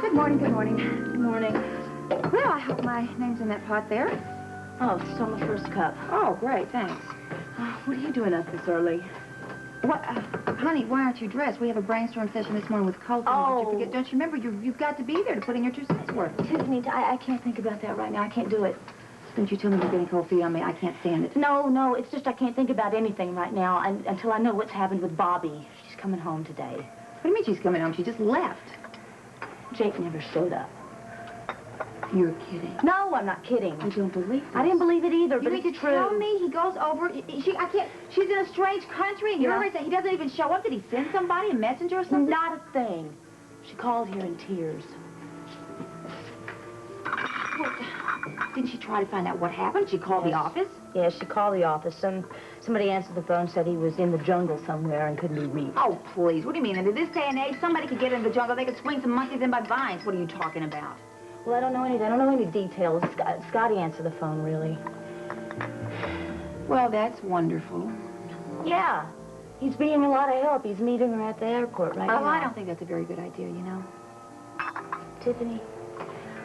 Good morning, good morning. Good morning. Well, I hope my name's in that pot there. Oh, it's on the first cup. Oh, great, thanks. What are you doing up this early? What, honey, why aren't you dressed? We have a brainstorm session this morning with Colton. Oh. Don't you remember? You've got to be there to put in your 2 cents worth. Tiffany, I can't think about that right now. I can't do it. Don't you tell me you're getting cold feet on me. I can't stand it. No, it's just I can't think about anything right now until I know what's happened with Bobby. She's coming home today. What do you mean she's coming home? She just left. Jake never showed up. You're kidding. No, I'm not kidding. I don't believe this. I didn't believe it either, but it's true. You mean to tell me he goes over... She's in a strange country, and you're he doesn't even show up. Did he send somebody, a messenger or something? Not a thing. She called here in tears. What? Didn't she try to find out what happened? She called the office? Yes, she called the office. Somebody answered the phone, said he was in the jungle somewhere and couldn't be reached. Oh, please. What do you mean? In this day and age, somebody could get in the jungle. They could swing some monkeys in by vines. What are you talking about? Well, I don't know any details. Scotty answered the phone, really. Well, that's wonderful. Yeah. He's being a lot of help. He's meeting her at the airport right now. Oh, I don't think that's a very good idea, you know. Tiffany,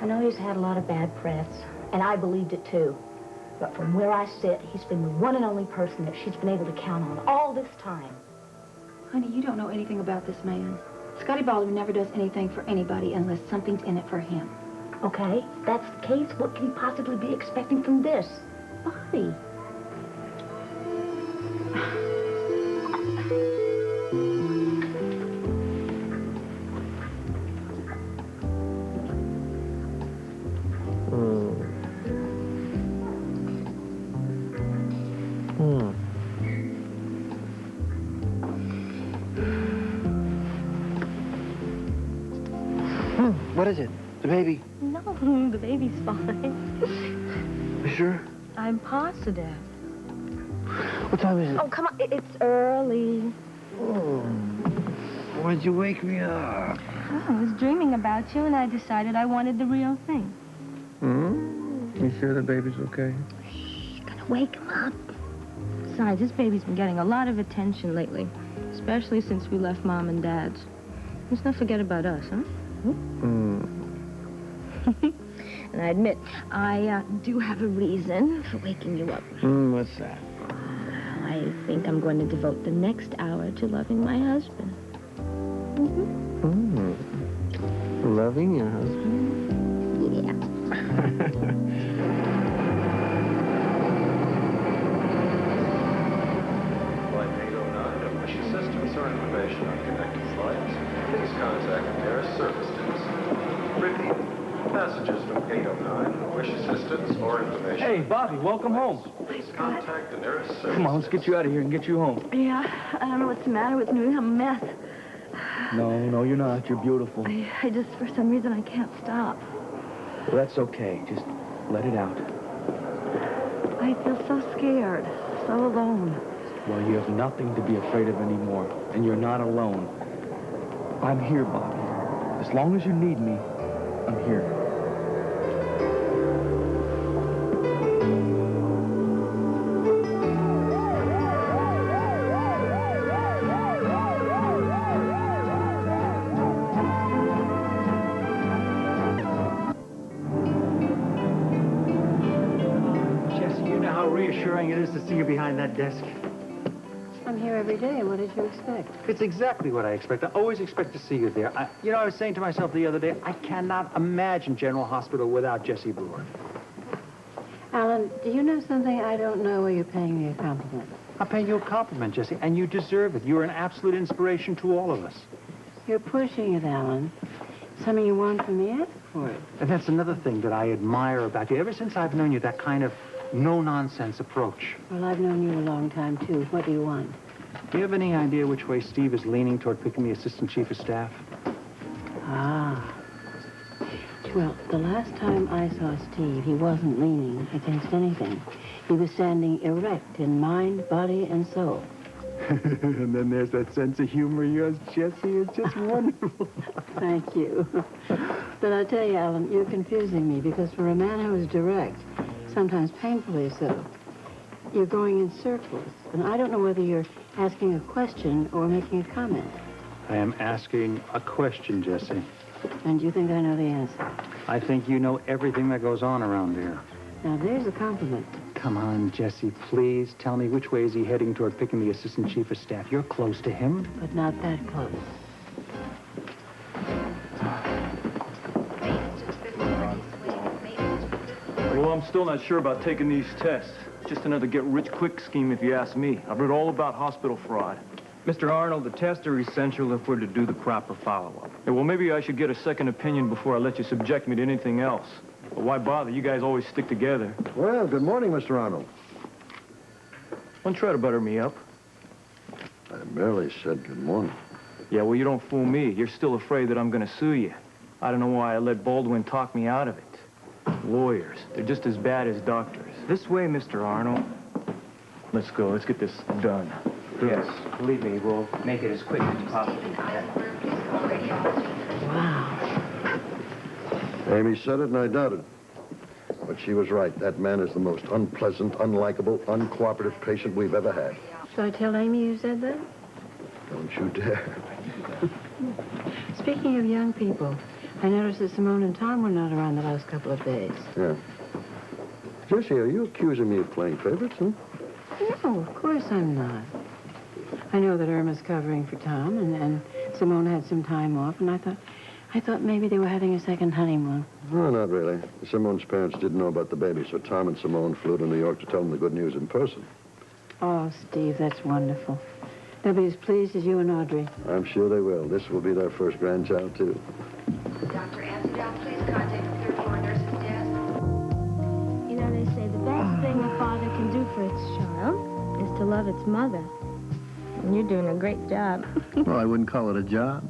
I know he's had a lot of bad press, and I believed it too. But from where I sit, he's been the one and only person that she's been able to count on all this time. Honey, you don't know anything about this man. Scotty Baldwin never does anything for anybody unless something's in it for him. Okay, if that's the case, what can he possibly be expecting from this? Bobby. What is it? The baby? No, the baby's fine. You sure? I'm positive. What time is it? Oh, come on. It's early. Oh. Why'd you wake me up? Oh, I was dreaming about you, and I decided I wanted the real thing. You sure the baby's okay? Shh, you're gonna wake him up. Besides, this baby's been getting a lot of attention lately, especially since we left Mom and Dad's. Let's not forget about us, huh? And I admit, I do have a reason for waking you up. What's that? I think I'm going to devote the next hour to loving my husband. Loving your husband? Yeah. Flight 809 of wish assistance or information on connected flights, please contact the nearest service desk. Repeat. Passengers from 809 wish assistance or information. Hey, Bobby, welcome home. Please contact the nearest service. Come on, let's get you out of here and get you home. Yeah, I don't know what's the matter with me. I'm a mess. No, you're not. You're beautiful. I just, for some reason, I can't stop. Well, that's okay. Just let it out. I feel so scared, so alone. Well, you have nothing to be afraid of anymore, and you're not alone. I'm here, Bobby. As long as you need me, I'm here. Jessie, you know how reassuring it is to see you behind that desk. I'm here every day. What did you expect? It's exactly what I expect. I always expect to see you there. I was saying to myself the other day, I cannot imagine General Hospital without Jessie Brewer. Alan, do you know something I don't know, or you're paying me a compliment? I'm paying you a compliment, Jessie, and you deserve it. You're an absolute inspiration to all of us. You're pushing it, Alan. Something you want from me? Ask for it. And that's another thing that I admire about you. Ever since I've known you, that kind of no-nonsense approach. Well, I've known you a long time, too. What do you want? Do you have any idea which way Steve is leaning toward picking the assistant chief of staff? Ah. Well, the last time I saw Steve, he wasn't leaning against anything. He was standing erect in mind, body, and soul. And then there's that sense of humor of yours, Jessie. It's just wonderful. Thank you. But I tell you, Alan, you're confusing me, because for a man who is direct, sometimes painfully so, you're going in circles. And I don't know whether you're asking a question or making a comment. I am asking a question, Jessie. And you think I know the answer? I think you know everything that goes on around here. Now, there's a compliment. Come on, Jesse, please tell me which way is he heading toward picking the assistant chief of staff. You're close to him. But not that close. Well, I'm still not sure about taking these tests. It's just another get-rich-quick scheme, if you ask me. I've read all about hospital fraud. Mr. Arnold, the tests are essential if we're to do the proper follow-up. Yeah, well, maybe I should get a second opinion before I let you subject me to anything else. But why bother? You guys always stick together. Well, good morning, Mr. Arnold. Don't try to butter me up. I merely said good morning. Yeah, well, you don't fool me. You're still afraid that I'm going to sue you. I don't know why I let Baldwin talk me out of it. Lawyers, they're just as bad as doctors. This way, Mr. Arnold. Let's go. Let's get this done. Yes, believe me, we'll make it as quick as possible. Wow. Amy said it and I doubted. But she was right. That man is the most unpleasant, unlikable, uncooperative patient we've ever had. Should I tell Amy you said that? Don't you dare. Speaking of young people, I noticed that Simone and Tom were not around the last couple of days. Yeah. Jesse, are you accusing me of playing favorites, huh? No, of course I'm not. I know that Irma's covering for Tom, and Simone had some time off, and I thought maybe they were having a second honeymoon. No, not really. Simone's parents didn't know about the baby, so Tom and Simone flew to New York to tell them the good news in person. Oh, Steve, that's wonderful. They'll be as pleased as you and Audrey. I'm sure they will. This will be their first grandchild, too. Dr. Amsterdam, please contact the third floor nurse's desk. You know, they say the best thing a father can do for its child is to love its mother. And you're doing a great job. Well, I wouldn't call it a job.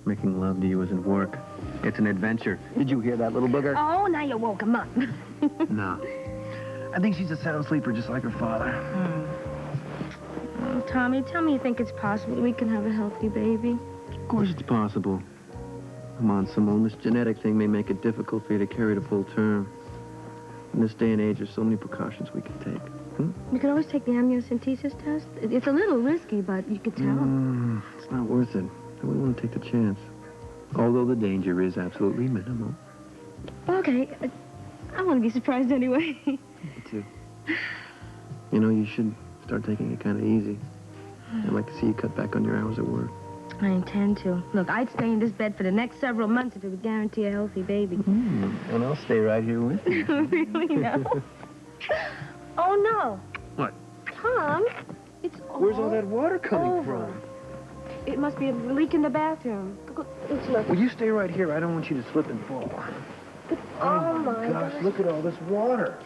Making love to you isn't work. It's an adventure. Did you hear that, little booger? Oh, now you woke him up. No. I think she's a sound sleeper just like her father. Oh, Tommy, tell me you think it's possible we can have a healthy baby. Of course it's possible. Come on, Simone. This genetic thing may make it difficult for you to carry to full term. In this day and age, there's so many precautions we can take. You could always take the amniocentesis test. It's a little risky, but you could tell. It's not worth it. I wouldn't want to take the chance. Although the danger is absolutely minimal. Okay. I want to be surprised anyway. Me too. You know, you should start taking it kind of easy. I'd like to see you cut back on your hours at work. I intend to. Look, I'd stay in this bed for the next several months if it would guarantee a healthy baby. And I'll stay right here with you. Really, no? Oh, no. What? Tom, it's Where's all that water coming from? It must be a leak in the bathroom. Let's look. Well, you stay right here. I don't want you to slip and fall. Oh, my gosh, look at all this water.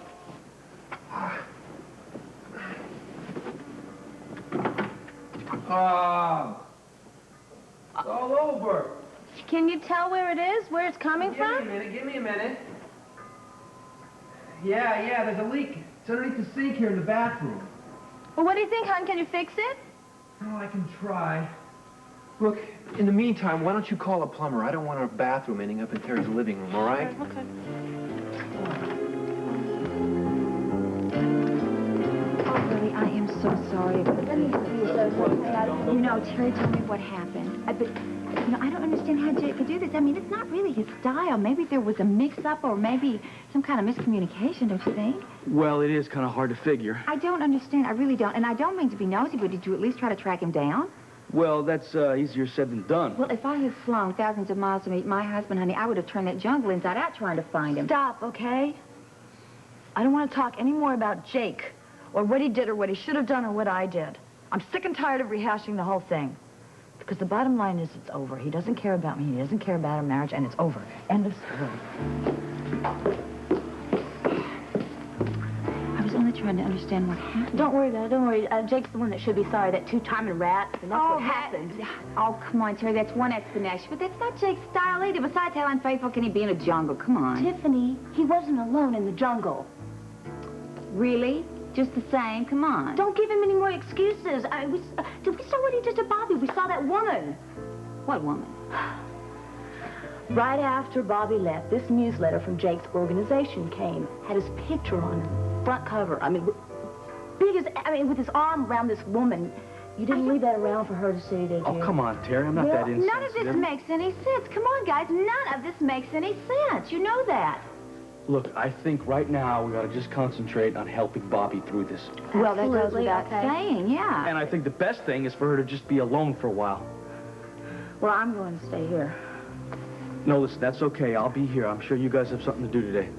It's all over. Can you tell where it is? Where it's coming from? Give me a minute. Yeah, there's a leak. It's underneath the sink here in the bathroom. Well, what do you think, hon? Can you fix it? Oh, I can try. Look, in the meantime, why don't you call a plumber? I don't want our bathroom ending up in Terry's living room, all right? Okay. Oh, really, I am so sorry. You know, Terry told me what happened. But, you know, I don't understand how Jake could do this. I mean, it's not really his style. Maybe there was a mix-up or maybe some kind of miscommunication, don't you think? Well, it is kind of hard to figure. I don't understand. I really don't. And I don't mean to be nosy, but did you at least try to track him down? Well, that's easier said than done. Well, if I had flown thousands of miles to meet my husband, honey, I would have turned that jungle inside out trying to find him. Stop, okay? I don't want to talk any more about Jake, or what he did, or what he should have done, or what I did. I'm sick and tired of rehashing the whole thing. Because the bottom line is it's over. He doesn't care about me, he doesn't care about our marriage, and it's over. End of story. I was only trying to understand what happened. Don't worry, Dad, don't worry. Jake's the one that should be sorry, that two-timing rat, and that's what happened. Oh, come on, Terry, that's one explanation. But that's not Jake's style either. Besides, how unfaithful can he be in a jungle? Come on. Tiffany, he wasn't alone in the jungle. Really? Just the same? Come on. Don't give him any more excuses. Did we saw what he did to Bobby? We saw that woman. What woman? Right after Bobby left, this newsletter from Jake's organization came. Had his picture on it, front cover. I mean, with his arm around this woman. You didn't leave that around for her to see, did you? Oh, come on, Terry. I'm not that insensitive. None of this makes any sense. Come on, guys. None of this makes any sense. You know that. Look, I think right now we ought to just concentrate on helping Bobby through this. Well, that goes Absolutely, without okay. saying, yeah. And I think the best thing is for her to just be alone for a while. Well, I'm going to stay here. No, listen, that's okay. I'll be here. I'm sure you guys have something to do today.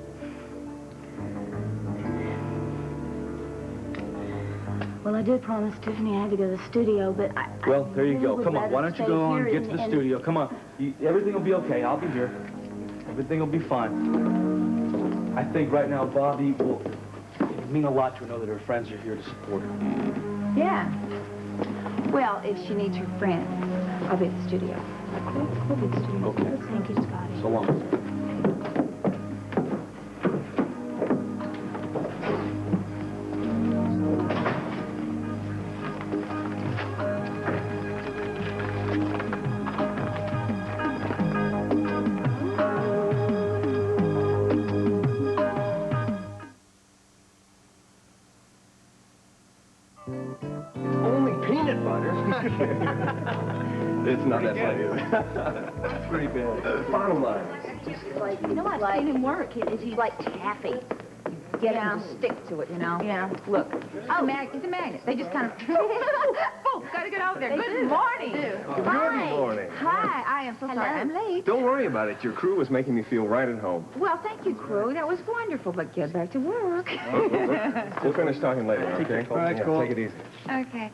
Well, I did promise Tiffany I had to go to the studio, but Well, there you really go. would Come on, rather why don't you stay go on here and get to the and- studio? Come on. Everything will be okay. I'll be here. Everything will be fine. I think right now Bobby will mean a lot to her know that her friends are here to support her. Yeah. Well, if she needs her friends, I'll be at the studio. We'll be at the studio. Okay. Thank you, Scotty. So long. Only peanut butter? It's not that funny. That's pretty bad. Bottom line. You know, I've seen him work. He's like taffy. Get him to stick to it, you know? Yeah. Look. Oh, it's a magnet. They just kind of... Oh, gotta get out there. Good morning. Good morning. Hi. I am so sorry. I'm late. Don't worry about it. Your crew was making me feel right at home. Well, thank you, crew. That was wonderful, but get back to work. We'll finish talking later, okay? All right, Yeah, cool. Take it easy. Okay.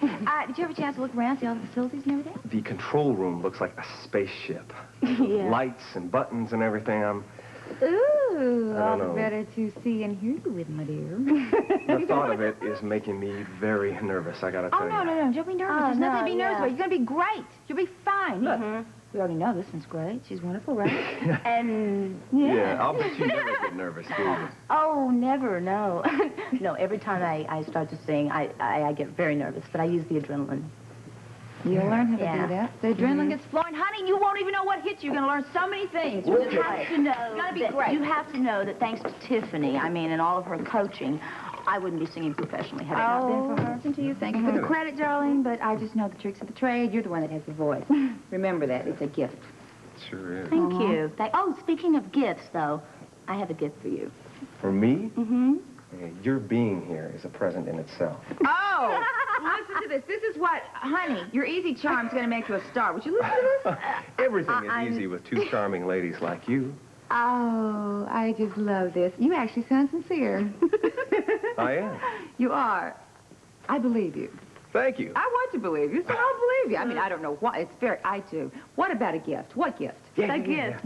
Did you have a chance to look around, see all the facilities and everything? The control room looks like a spaceship. Yeah. Lights and buttons and everything. Ooh, I all don't the know. better to see and hear you with, my dear. The thought of it is making me very nervous, I gotta tell Oh, you. no. Don't be nervous. Oh, There's nothing to be no, nervous yeah. about. You're going to be great. You'll be fine. Look, we already know this one's great. She's wonderful, right? And, Yeah, I'll bet you never get nervous, do you? Oh, never, no. No, every time I start to sing, I get very nervous, but I use the adrenaline. You'll learn how to Yeah. do that. The adrenaline gets flowing. Honey, you won't even know what hits you. You're going to learn so many things. You just have to know. It's going to be great. You have to know that thanks to Tiffany, I mean, and all of her coaching, I wouldn't be singing professionally had it not been for her. Listen to you. Thank you for the credit, darling, but I just know the tricks of the trade. You're the one that has the voice. Remember that. It's a gift. Sure is. Thank you. Oh, speaking of gifts, though, I have a gift for you. For me, Mm-hmm. your being here is a present in itself. Oh, listen to this. This is what, honey, your easy charm's going to make you a star. Would you listen to this? Everything is easy with two charming ladies like you. Oh, I just love this. You actually sound sincere. I am. You are. I believe you. Thank you. I want to believe you, so I'll believe you. I mean, I don't know why. It's very, I do. What about a gift? What gift? A gift.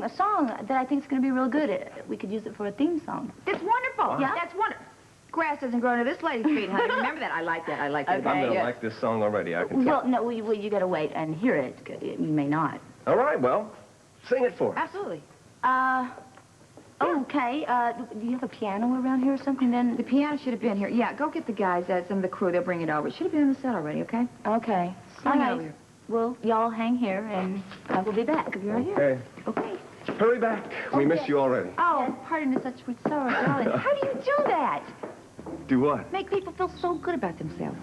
A song that I think is going to be real good. We could use it for a theme song. It's wonderful. Yeah? That's wonderful. Grass doesn't grow to this lady's feet, honey. Remember that. I like that. I like that. Okay. I'm gonna Yeah. like this song already, I can tell. Well, no, you got to wait and hear it. You may not. All right, well, sing it for us. Absolutely. Okay. Do you have a piano around here or something then? The piano should have been here. Yeah, go get the guys, some of the crew. They'll bring it over. It should have been in the set already, okay? Okay. Sling All it right. over here. Well, y'all hang here, and I will be back. You're right here. Okay. Okay. Hurry back. We miss you already. Oh, pardon is such sweet sorrow, darling. How do you do that? Do what? Make people feel so good about themselves.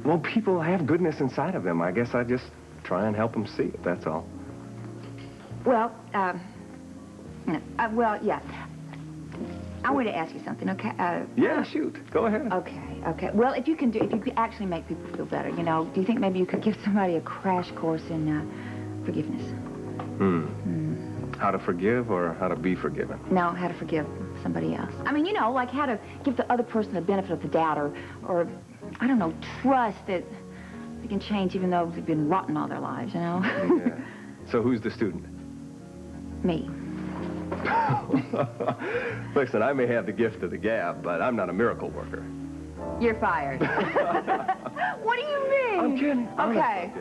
Well, people have goodness inside of them. I guess I just try and help them see it, that's all. Well, yeah. I want to ask you something, okay? Yeah, shoot. Go ahead. Okay. Well, if you could actually make people feel better, you know, do you think maybe you could give somebody a crash course in forgiveness? How to forgive or how to be forgiven? No, how to forgive somebody else. I mean, you know, like how to give the other person the benefit of the doubt or I don't know, trust that they can change even though they've been rotten all their lives, you know? Yeah. So who's the student? Me. Listen, I may have the gift of the gab, but I'm not a miracle worker. You're fired. What do you mean? I'm kidding. Okay.